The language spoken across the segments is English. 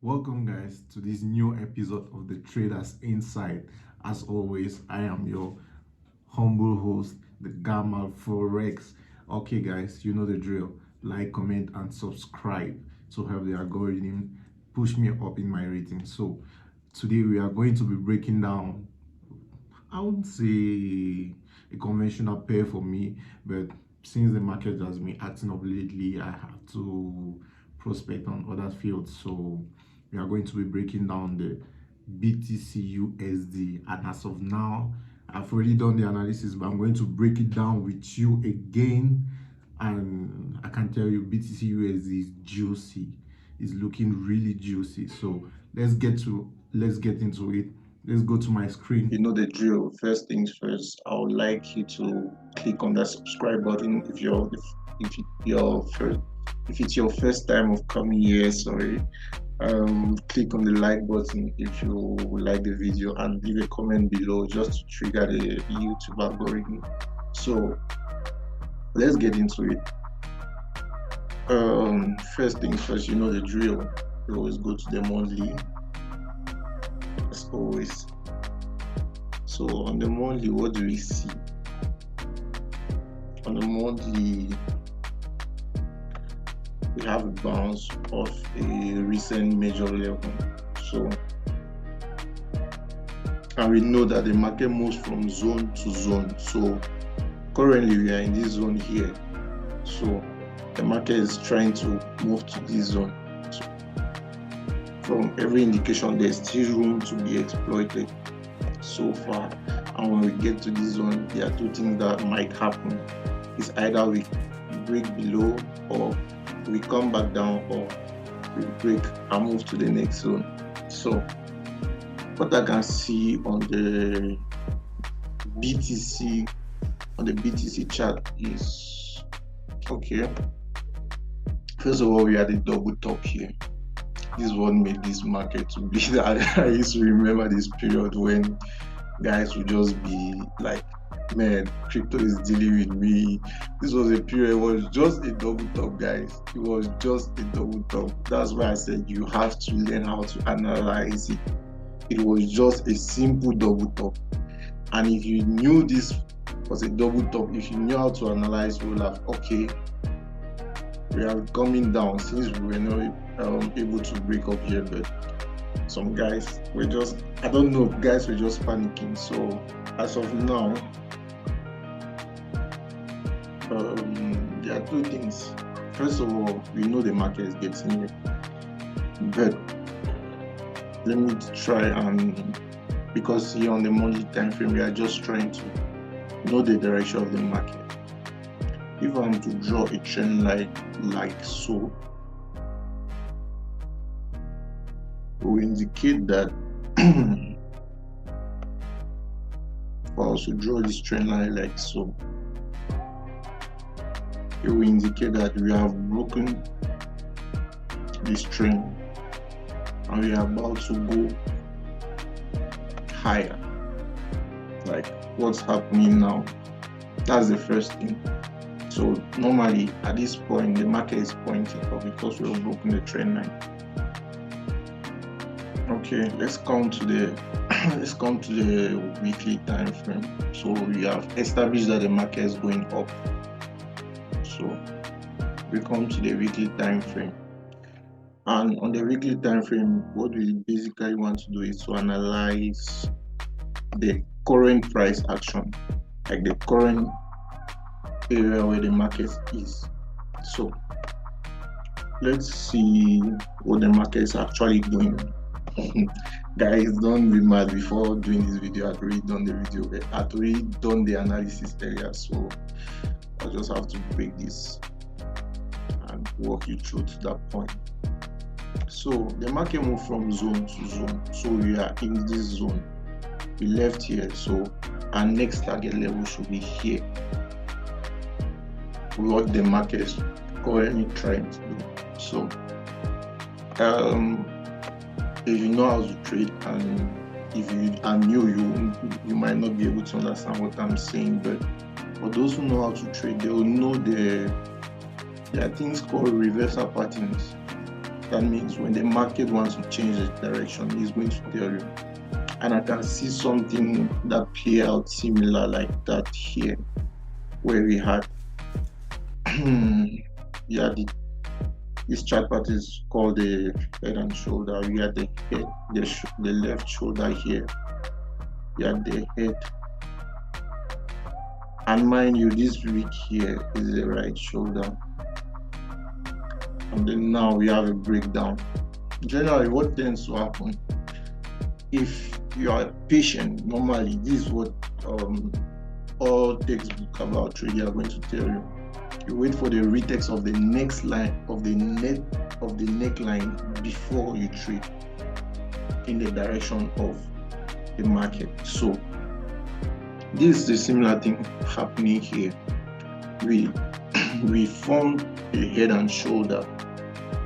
Welcome, guys, to this new episode of the Traders Insight. As always, I am your humble host, the GAMAL FOREX. Okay, guys, you know the drill. Like, comment, and subscribe to help the algorithm push me up in my rating. So, today we are going to be breaking down, I wouldn't say a conventional pair for me, but since the market has been acting up lately, I have to prospect on other fields. So we are going to be breaking down the BTC USD, and as of now, I've already done the analysis, but I'm going to break it down with you again. And I can tell you, BTC USD is juicy. It's looking really juicy. So let's get into it. Let's go to my screen. You know the drill. First things first, I would like you to click on that subscribe button if it's your first time of coming here. Sorry. Click on the like button if you like the video and leave a comment below just to trigger the YouTube algorithm. So let's get into it. First things first, you know the drill. You always go to the monthly as always. So on the monthly, what do we see? On the monthly, we have a bounce of a recent major level. So, and we know that the market moves from zone to zone. So currently we are in this zone here. So the market is trying to move to this zone. So from every indication, there's still room to be exploited so far. And when we get to this zone, there are two things that might happen. It's either we break below, or we come back down, or we break and move to the next zone. So what I can see on the BTC chart is okay. First of all, we had a double top here. This is what made this market to be that. I used to remember this period when guys would just be like, man, crypto is dealing with me. This was a period, it was just a double top, guys. It was just a double top. That's why I said you have to learn how to analyze it. It was just a simple double top. And if you knew this was a double top, if you knew how to analyze, you would have, okay, we are coming down since we were not able to break up here, but some guys were just, I don't know, guys were just panicking. So as of now, there are two things. First of all, we know the market is getting here, but let me try and, because here on the monthly time frame, we are just trying to know the direction of the market. If I'm to draw a trend line like so, will indicate that if I also draw this trend line like so, it will indicate that we have broken this trend and we are about to go higher. Like what's happening now, that's the first thing. So normally at this point the market is pointing up because we have broken the trend line. Okay, let's come to the weekly time frame. So we have established that the market is going up. So we come to the weekly time frame, and on the weekly time frame, what we basically want to do is to analyze the current price action, like the current area where the market is. So let's see what the market is actually doing. Guys, don't be mad. Before doing this video, I'd already done the video, I'd already done the analysis earlier, so I'll just have to break this and walk you through to that point. So the market moved from zone to zone. So we are in this zone. We left here, so our next target level should be here. What the market is currently trying to do. So if you know how to trade, and if you are new, you might not be able to understand what I'm saying, but for those who know how to trade, they will know there are things called reversal patterns. That means when the market wants to change its direction, it's going to tell you. And I can see something that play out similar like that here, where we had this chart part is called the head and shoulder. We had the head, the left shoulder here. We had the head, and mind you, this week here is the right shoulder. And then now we have a breakdown. Generally, what tends to happen, if you are patient, normally this is what all textbooks about trading are going to tell you. You wait for the retext of the next line of the neckline before you trade in the direction of the market. So this is a similar thing happening here. We formed a head and shoulder.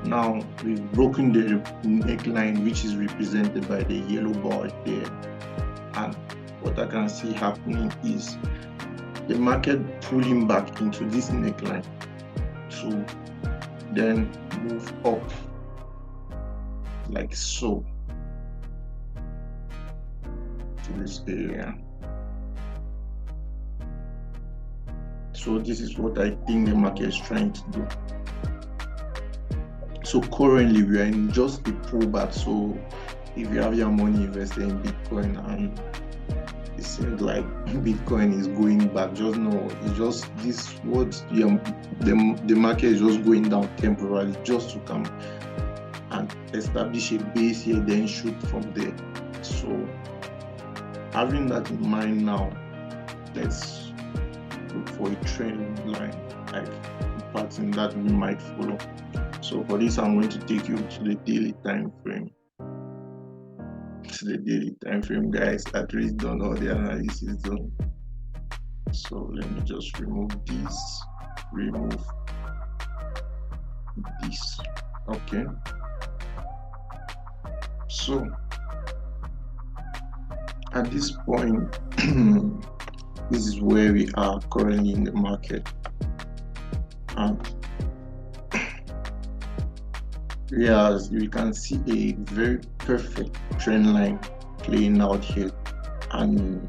Now we've broken the neckline, which is represented by the yellow bar there, and what I can see happening is the market pulling back into this neckline to then move up like so to this area. So this is what I think the market is trying to do. So currently we are in just a pullback. So if you have your money invested in Bitcoin and it seems like Bitcoin is going back, just know it's just this what the market is just going down temporarily, just to come and establish a base here, then shoot from there. So having that in mind now, let's look for a trend line, like a pattern that we might follow. So for this, I'm going to take you to the daily time frame. To the daily time frame, guys. At least done all the analysis done. So let me just remove this. Okay. So at this point, this is where we are currently in the market, and as we can see a very perfect trend line playing out here, and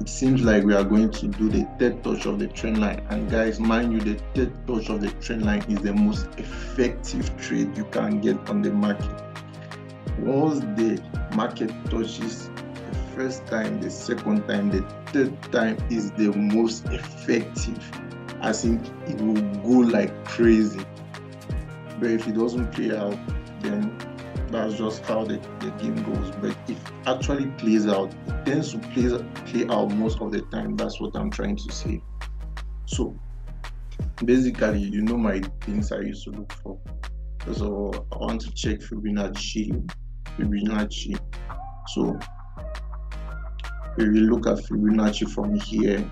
it seems like we are going to do the third touch of the trend line. And guys, mind you, the third touch of the trend line is the most effective trade you can get on the market. Once the market touches the first time, the second time, the third time is the most effective, as in it will go like crazy. But if it doesn't play out, then that's just how the game goes. But if it actually plays out, it tends to play out most of the time. That's what I'm trying to say. So basically, you know my things I used to look for. First of all, I want to check Fibonacci. So if we look at Fibonacci from here,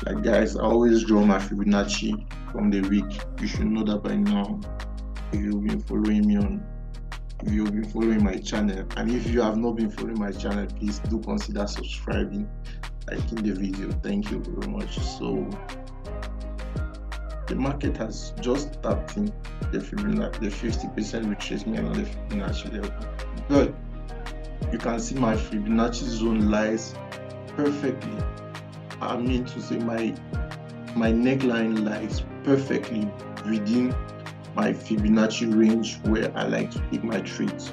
like guys, I always draw my Fibonacci from the week. You should know that by now. If you've been following my channel, and if you have not been following my channel, please do consider subscribing, liking the video. Thank you very much. So the market has just tapped in the 50% retracement on the Fibonacci level, but you can see my Fibonacci zone lies perfectly. I mean to say my neckline lies perfectly within my Fibonacci range where I like to take my trades,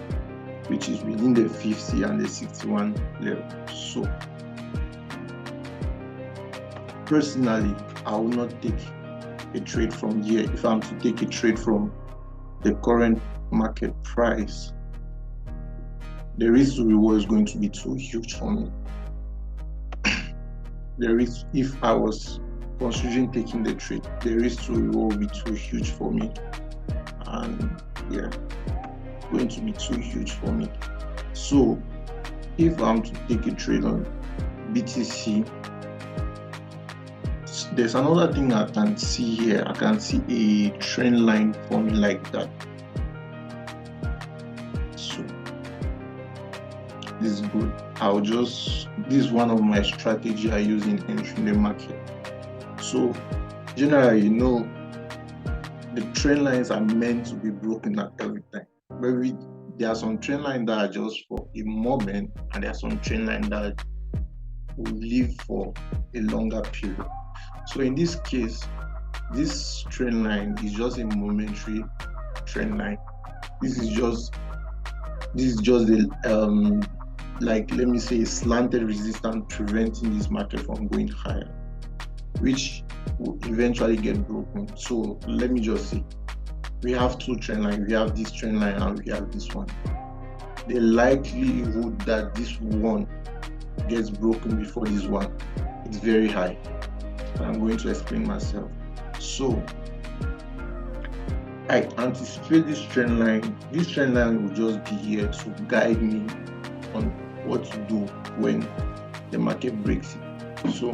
which is within the 50 and the 61 level. So personally, I will not take a trade from here. If I'm to take a trade from the current market price, the risk to reward is going to be too huge for me. The risk, if I was considering taking the trade, the risk to reward will be too huge for me, and yeah, going to be too huge for me. So if I'm to take a trade on BTC, there's another thing I can see here. I can see a trend line forming like that. So this is good. This is one of my strategy I use in entering the market. So generally, you know, the trend lines are meant to be broken at every time. Maybe there are some trend lines that are just for a moment, and there are some trend lines that will live for a longer period. So in this case, this trend line is just a momentary trend line. This is just the like, let me say, slanted resistance preventing this market from going higher, which will eventually get broken. So let me just say, we have two trend lines. We have this trend line and we have this one. The likelihood that this one gets broken before this one is very high. I'm going to explain myself. So I anticipate this trend line. This trend line will just be here to guide me on what to do when the market breaks it. So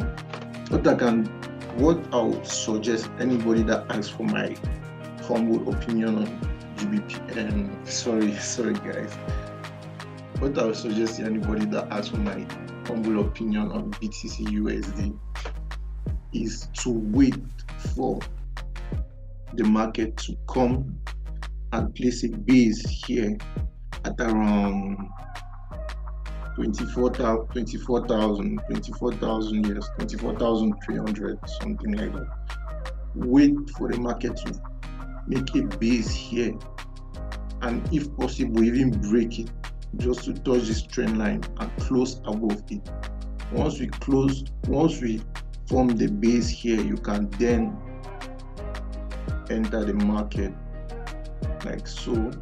what I would suggest anybody that asks for my humble opinion on GBP, and sorry guys, what I would suggest anybody that asks for my humble opinion on BTC USD is to wait for the market to come and place a base here at around 24,000, yes, 24,300, something like that. Wait for the market to make a base here, and if possible, even break it just to touch this trend line and close above it. Once we form the base here, you can then enter the market like so.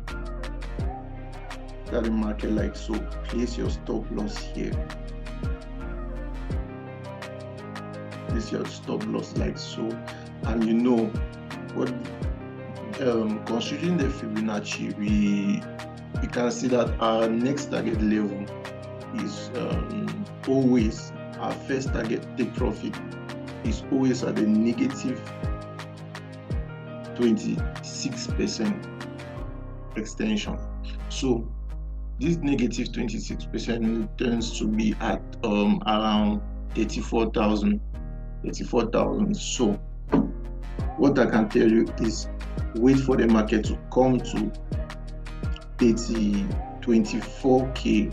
Place your stop loss here. Place your stop loss like so. And you know what, considering the Fibonacci, we can see that our next target level is always, our first target take profit is always at the negative 26% extension. So this negative 26% tends to be at around 34,000. So what I can tell you is wait for the market to come to 24K,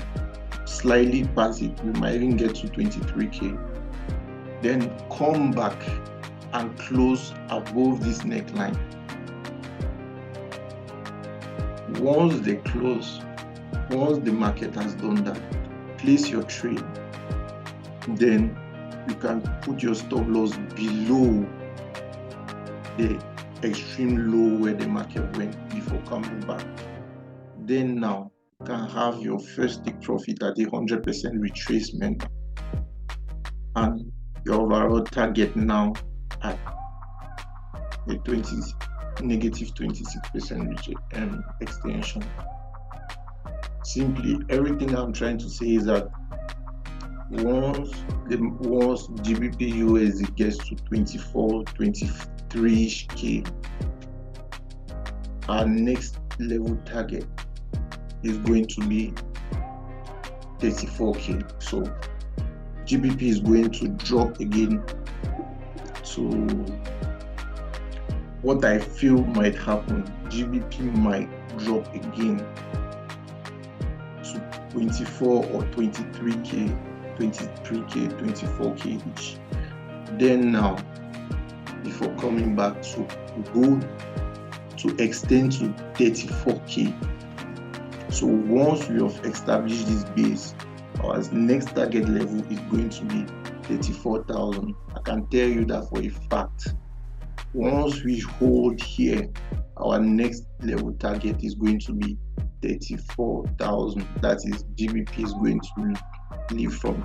slightly past it. We might even get to 23K. Then come back and close above this neckline. Once the market has done that, place your trade. Then you can put your stop loss below the extreme low where the market went before coming back. Then now you can have your first take profit at 100% retracement, and your overall target now at the negative 26% extension. Simply, everything I'm trying to say is that once GBP USD gets to 23-ish K, our next level target is going to be 34K. So GBP is going to drop again to what I feel might happen. GBP might drop again to 24 or 23K, 24K each. Then now, before coming back to go to extend to 34K. So once we have established this base, our next target level is going to be 34,000. I can tell you that for a fact. Once we hold here, our next level target is going to be 34,000. That is, GBP is going to leave from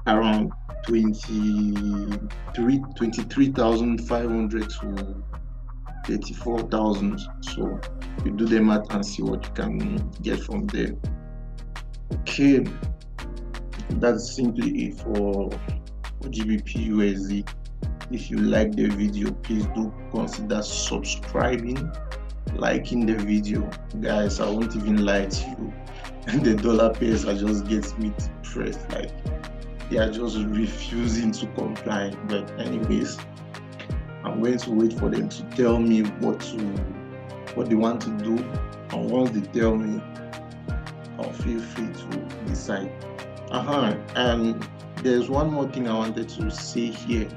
around 23,500 to 34,000. So you do the math and see what you can get from there. Okay, that's simply it for GBP USD. If you like the video, please do consider subscribing, liking the video. Guys, I won't even lie to you, the dollar pairs are just getting me depressed. Like, they are just refusing to comply. But anyways, I'm I'm going to wait for them to tell me what they want to do, and once they tell me, I'll feel free to decide. And there's one more thing I wanted to say here.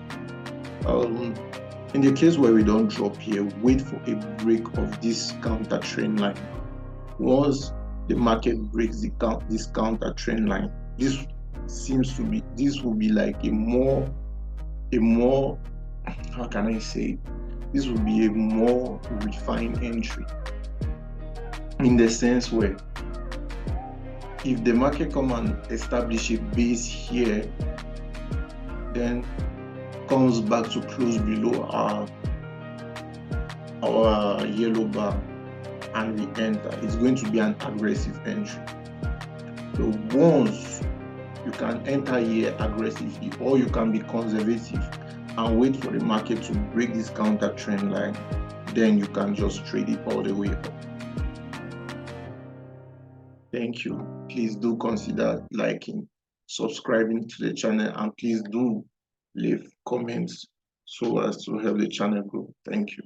In the case where we don't drop here, wait for a break of this counter trend line. Once the market breaks this counter trend line, this will be like a more, how can I say it? This will be a more refined entry, in the sense where if the market come and establish a base here, then comes back to close below our yellow bar and we enter, it's going to be an aggressive entry. So once you can enter here aggressively, or you can be conservative and wait for the market to break this counter trend line, then you can just trade it all the way up. Thank you. Please do consider liking, subscribing to the channel, and please do leave comments so as to help the channel grow. Thank you.